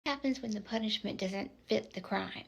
What happens when the punishment doesn't fit the crime?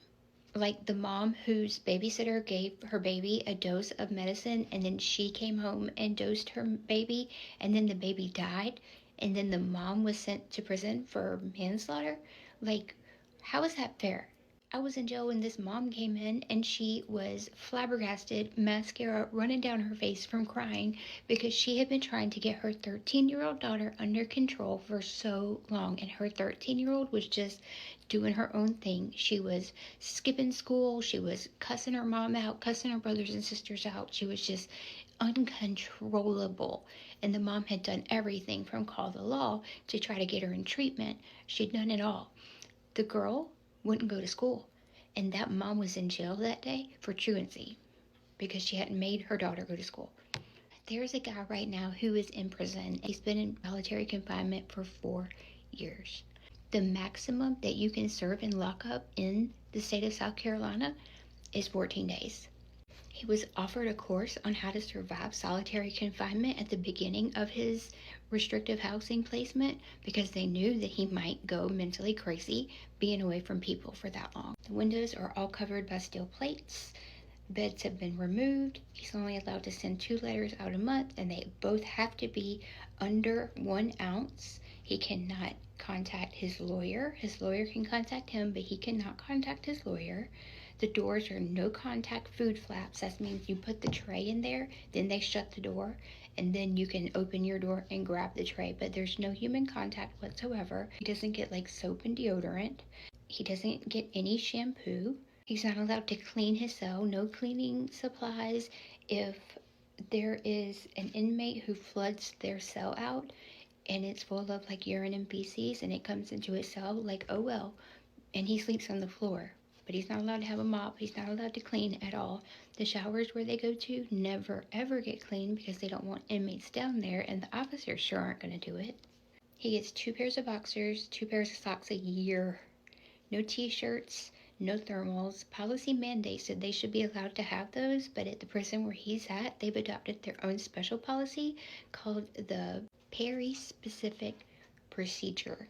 Like the mom whose babysitter gave her baby a dose of medicine and then she came home and dosed her baby and then the baby died and then the mom was sent to prison for manslaughter. Like, how is that fair? I was in jail when this mom came in and she was flabbergasted, mascara running down her face from crying because she had been trying to get her 13-year-old daughter under control for so long. And her 13-year-old was just doing her own thing. She was skipping school. She was cussing her mom out, cussing her brothers and sisters out. She was just uncontrollable. And the mom had done everything from call the law to try to get her in treatment. She'd done it all. The girl wouldn't go to school. And that mom was in jail that day for truancy because she hadn't made her daughter go to school. There's a guy right now who is in prison. He's been in solitary confinement for 4 years. The maximum that you can serve in lockup in the state of South Carolina is 14 days. He was offered a course on how to survive solitary confinement at the beginning of his restrictive housing placement because they knew that he might go mentally crazy being away from people for that long. The windows are all covered by steel plates. Beds have been removed. He's only allowed to send 2 letters out a month, and they both have to be under 1 ounce. He cannot contact his lawyer. His lawyer can contact him, but he cannot contact his lawyer. The doors are no contact food flaps. That means you put the tray in there, then they shut the door, and then you can open your door and grab the tray. But there's no human contact whatsoever. He doesn't get like soap and deodorant. He doesn't get any shampoo. He's not allowed to clean his cell, no cleaning supplies. If there is an inmate who floods their cell out and it's full of like urine and feces and it comes into his cell, like, oh well, and he sleeps on the floor. But he's not allowed to have a mop. He's not allowed to clean at all. The showers where they go to never ever get cleaned because they don't want inmates down there, and the officers sure aren't going to do it. He gets 2 pairs of boxers, 2 pairs of socks a year. No t-shirts, no thermals. Policy mandates that they should be allowed to have those, but at the prison where he's at, they've adopted their own special policy called the Perry Specific Procedure.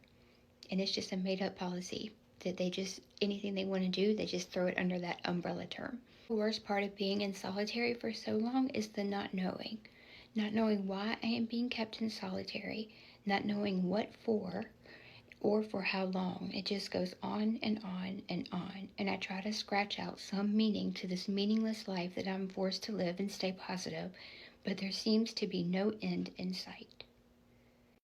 And it's just a made-up policy that they just, anything they want to do, they just throw it under that umbrella term. The worst part of being in solitary for so long is the not knowing. Not knowing why I am being kept in solitary, not knowing what for, or for how long. It just goes on and on and on. And I try to scratch out some meaning to this meaningless life that I'm forced to live and stay positive, but there seems to be no end in sight.